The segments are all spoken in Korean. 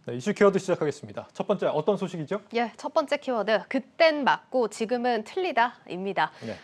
네, 이슈 키워드 시작하겠습니다. 첫 번째 어떤 소식이죠? 예, 첫 번째 키워드, 그땐 맞고 지금은 틀리다입니다. 네.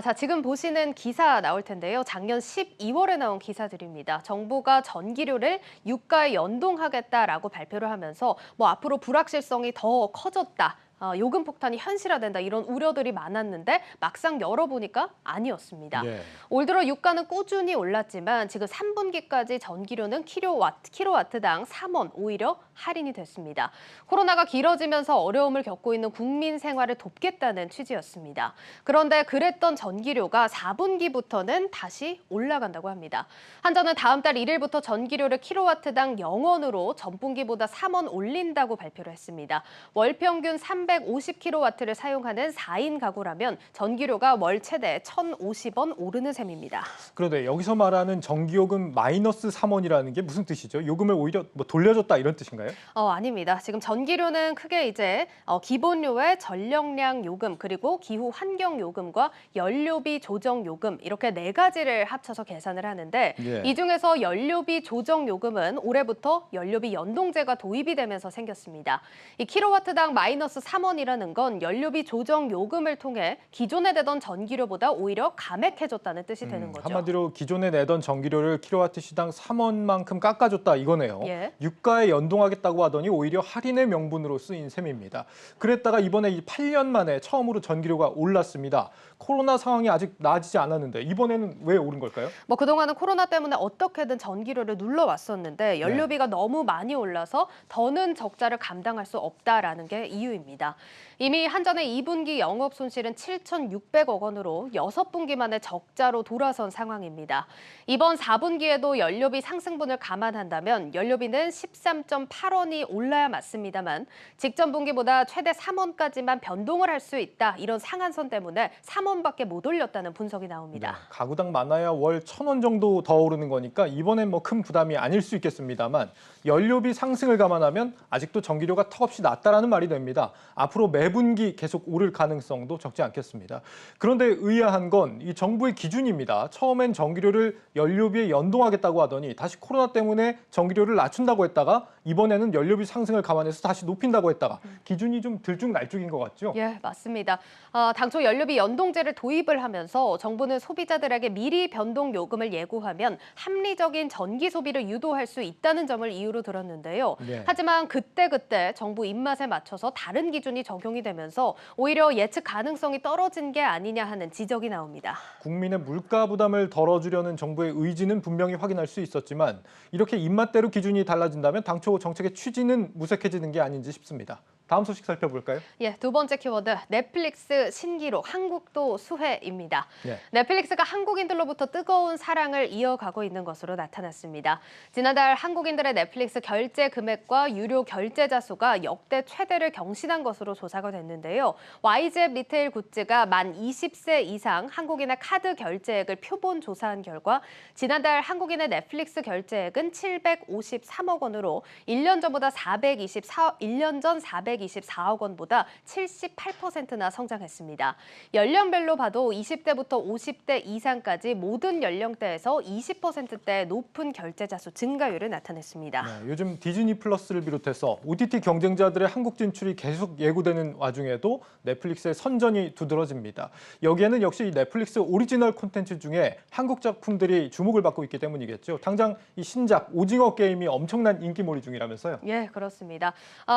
자, 지금 보시는 기사 나올 텐데요. 작년 12월에 나온 기사들입니다. 정부가 전기료를 유가에 연동하겠다라고 발표를 하면서 앞으로 불확실성이 더 커졌다. 요금 폭탄이 현실화된다 이런 우려들이 많았는데 막상 열어보니까 아니었습니다. 예. 올 들어 유가는 꾸준히 올랐지만 지금 3분기까지 전기료는 킬로와트당 3원 오히려 할인이 됐습니다. 코로나가 길어지면서 어려움을 겪고 있는 국민 생활을 돕겠다는 취지였습니다. 그런데 그랬던 전기료가 4분기부터는 다시 올라간다고 합니다. 한전은 다음 달 1일부터 전기료를 킬로와트당 0원으로 전분기보다 3원 올린다고 발표를 했습니다. 월 평균 350kW를 사용하는 4인 가구라면 전기료가 월 최대 1,050원 오르는 셈입니다. 그런데 여기서 말하는 전기요금 마이너스 3원이라는 게 무슨 뜻이죠? 요금을 오히려 돌려줬다 이런 뜻인가요? 아닙니다. 지금 전기료는 크게 이제 기본료의 전력량 요금 그리고 기후 환경 요금과 연료비 조정 요금 이렇게 네 가지를 합쳐서 계산을 하는데 예. 이 중에서 연료비 조정 요금은 올해부터 연료비 연동제가 도입이 되면서 생겼습니다. 이 킬로와트당 마이너스 3원이라는 건 연료비 조정 요금을 통해 기존에 내던 전기료보다 오히려 감액해줬다는 뜻이 되는 거죠. 한마디로 기존에 내던 전기료를 킬로와트 시당 3원만큼 깎아줬다 이거네요. 예. 유가에 연동하겠다고 하더니 오히려 할인의 명분으로 쓰인 셈입니다. 그랬다가 이번에 8년 만에 처음으로 전기료가 올랐습니다. 코로나 상황이 아직 나아지지 않았는데 이번에는 왜 오른 걸까요? 그동안은 코로나 때문에 어떻게든 전기료를 눌러왔었는데 연료비가 너무 많이 올라서 더는 적자를 감당할 수 없다라는 게 이유입니다. 이미 한전의 2분기 영업 손실은 7,600억 원으로 6분기 만에 적자로 돌아선 상황입니다. 이번 4분기에도 연료비 상승분을 감안한다면 연료비는 13.8원이 올라야 맞습니다만 직전 분기보다 최대 3원까지만 변동을 할 수 있다. 이런 상한선 때문에 3원밖에 못 올렸다는 분석이 나옵니다. 네, 가구당 많아야 월 1,000원 정도 더 오르는 거니까 이번엔 큰 부담이 아닐 수 있겠습니다만 연료비 상승을 감안하면 아직도 전기료가 턱없이 낮다라는 말이 됩니다. 앞으로 매분기 계속 오를 가능성도 적지 않겠습니다. 그런데 의아한 건 이 정부의 기준입니다. 처음엔 전기료를 연료비에 연동하겠다고 하더니 다시 코로나 때문에 전기료를 낮춘다고 했다가 이번에는 연료비 상승을 감안해서 다시 높인다고 했다가 기준이 좀 들쭉날쭉인 것 같죠? 예, 맞습니다. 당초 연료비 연동제를 도입을 하면서 정부는 소비자들에게 미리 변동 요금을 예고하면 합리적인 전기 소비를 유도할 수 있다는 점을 이유로 들었는데요. 네. 하지만 그때 정부 입맛에 맞춰서 다른 기준이 적용이 되면서 오히려 예측 가능성이 떨어진 게 아니냐 하는 지적이 나옵니다. 국민의 물가 부담을 덜어주려는 정부의 의지는 분명히 확인할 수 있었지만 이렇게 입맛대로 기준이 달라진다면 당초 정책의 취지는 무색해지는 게 아닌지 싶습니다. 다음 소식 살펴볼까요? 예, 두 번째 키워드, 넷플릭스 신기록, 한국도 수혜입니다. 네. 넷플릭스가 한국인들로부터 뜨거운 사랑을 이어가고 있는 것으로 나타났습니다. 지난달 한국인들의 넷플릭스 결제 금액과 유료 결제자 수가 역대 최대를 경신한 것으로 조사가 됐는데요. YG앱 리테일 굿즈가 만 20세 이상 한국인의 카드 결제액을 표본 조사한 결과 지난달 한국인의 넷플릭스 결제액은 753억 원으로 1년 전 424억 원보다 78%나 성장했습니다. 연령별로 봐도 20대부터 50대 이상까지 모든 연령대에서 20%대 높은 결제자 수 증가율을 나타냈습니다. 네, 요즘 디즈니 플러스를 비롯해서 OTT 경쟁자들의 한국 진출이 계속 예고되는 와중에도 넷플릭스의 선전이 두드러집니다. 여기에는 역시 이 넷플릭스 오리지널 콘텐츠 중에 한국 작품들이 주목을 받고 있기 때문이겠죠. 당장 이 신작 오징어 게임이 엄청난 인기몰이 중이라면서요. 예, 그렇습니다.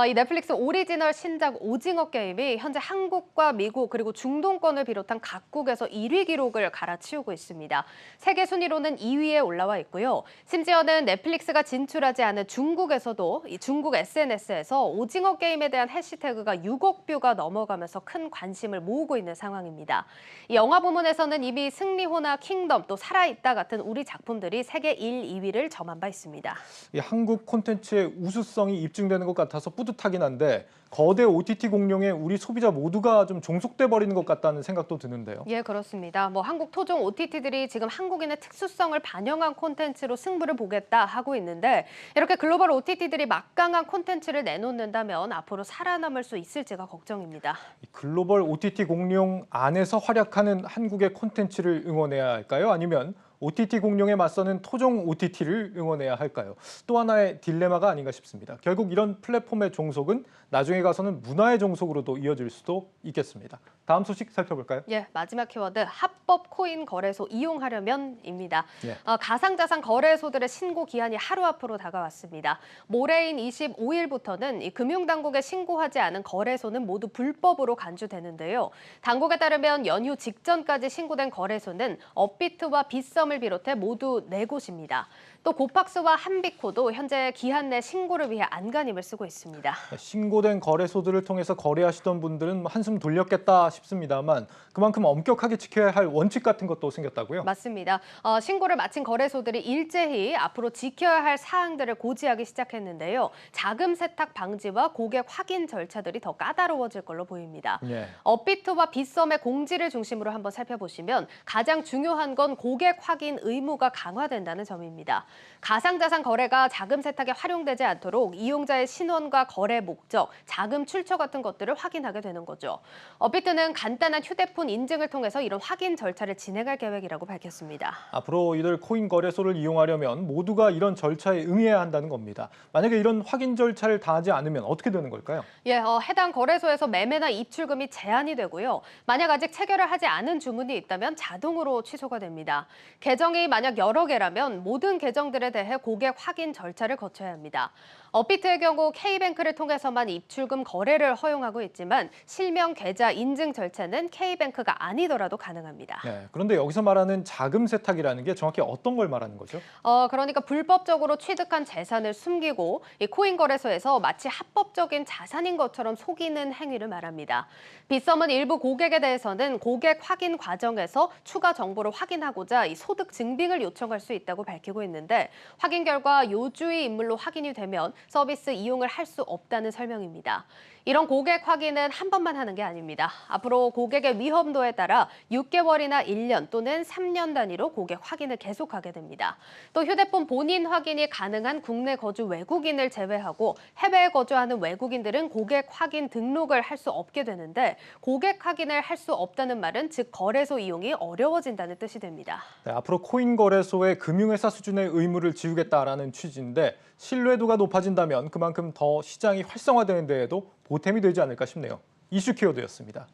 이 넷플릭스 오리지널 신작 오징어 게임이 현재 한국과 미국 그리고 중동권을 비롯한 각국에서 1위 기록을 갈아치우고 있습니다. 세계 순위로는 2위에 올라와 있고요. 심지어는 넷플릭스가 진출하지 않은 중국에서도 이 중국 SNS에서 오징어 게임에 대한 해시태그가 6억 뷰가 넘어가면서 큰 관심을 모으고 있는 상황입니다. 이 영화 부문에서는 이미 승리호나 킹덤 또 살아있다 같은 우리 작품들이 세계 1, 2위를 점한 바 있습니다. 이 한국 콘텐츠의 우수성이 입증되는 것 같아서 뿌듯하긴 한데 거대 OTT 공룡에 우리 소비자 모두가 좀 종속돼 버리는 것 같다는 생각도 드는데요. 예, 그렇습니다. 한국 토종 OTT들이 지금 한국인의 특수성을 반영한 콘텐츠로 승부를 보겠다 하고 있는데 이렇게 글로벌 OTT들이 막강한 콘텐츠를 내놓는다면 앞으로 살아남을 수 있을지가 걱정입니다. 이 글로벌 OTT 공룡 안에서 활약하는 한국의 콘텐츠를 응원해야 할까요? 아니면 OTT 공룡에 맞서는 토종 OTT를 응원해야 할까요? 또 하나의 딜레마가 아닌가 싶습니다. 결국 이런 플랫폼의 종속은 나중에 가서는 문화의 종속으로도 이어질 수도 있겠습니다. 다음 소식 살펴볼까요? 예, 마지막 키워드 합법 코인 거래소 이용하려면입니다. 예. 가상자산 거래소들의 신고 기한이 하루 앞으로 다가왔습니다. 모레인 25일부터는 이 금융당국에 신고하지 않은 거래소는 모두 불법으로 간주되는데요. 당국에 따르면 연휴 직전까지 신고된 거래소는 업비트와 빗썸을 비롯해 모두 4곳입니다. 또 고팍스와 한비코도 현재 기한 내 신고를 위해 안간힘을 쓰고 있습니다. 신고된 거래소들을 통해서 거래하시던 분들은 한숨 돌렸겠다 싶습니다만 그만큼 엄격하게 지켜야 할 원칙 같은 것도 생겼다고요? 맞습니다. 신고를 마친 거래소들이 일제히 앞으로 지켜야 할 사항들을 고지하기 시작했는데요. 자금 세탁 방지와 고객 확인 절차들이 더 까다로워질 걸로 보입니다. 예. 업비트와 빗썸의 공지를 중심으로 한번 살펴보시면 가장 중요한 건 고객 확인 의무가 강화된다는 점입니다. 가상자산 거래가 자금 세탁에 활용되지 않도록 이용자의 신원과 거래 목적, 자금 출처 같은 것들을 확인하게 되는 거죠. 업비트는 간단한 휴대폰 인증을 통해서 이런 확인 절차를 진행할 계획이라고 밝혔습니다. 앞으로 이들 코인 거래소를 이용하려면 모두가 이런 절차에 응해야 한다는 겁니다. 만약에 이런 확인 절차를 다하지 않으면 어떻게 되는 걸까요? 예, 해당 거래소에서 매매나 입출금이 제한이 되고요. 만약 아직 체결을 하지 않은 주문이 있다면 자동으로 취소가 됩니다. 계정이 만약 여러 개라면 모든 계정들에 대해 고객 확인 절차를 거쳐야 합니다. 업비트의 경우 K뱅크를 통해서만 입출금 거래를 허용하고 있지만 실명 계좌 인증 절차는 K뱅크가 아니더라도 가능합니다. 네, 그런데 여기서 말하는 자금 세탁이라는 게 정확히 어떤 걸 말하는 거죠? 그러니까 불법적으로 취득한 재산을 숨기고 이 코인 거래소에서 마치 합법적인 자산인 것처럼 속이는 행위를 말합니다. 빗썸은 일부 고객에 대해서는 고객 확인 과정에서 추가 정보를 확인하고자 이 소득 증빙을 요청할 수 있다고 밝히고 있는데 확인 결과 요주의 인물로 확인이 되면 서비스 이용을 할 수 없다는 설명입니다. 이런 고객 확인은 한 번만 하는 게 아닙니다. 앞으로 고객의 위험도에 따라 6개월이나 1년 또는 3년 단위로 고객 확인을 계속하게 됩니다. 또 휴대폰 본인 확인이 가능한 국내 거주 외국인을 제외하고 해외에 거주하는 외국인들은 고객 확인 등록을 할 수 없게 되는데 고객 확인을 할 수 없다는 말은 즉 거래소 이용이 어려워진다는 뜻이 됩니다. 네, 앞으로 코인 거래소의 금융회사 수준의 의무를 지우겠다라는 취지인데 신뢰도가 높아진다면 그만큼 더 시장이 활성화되는 데에도 보탬이 되지 않을까 싶네요. 이슈 키워드였습니다.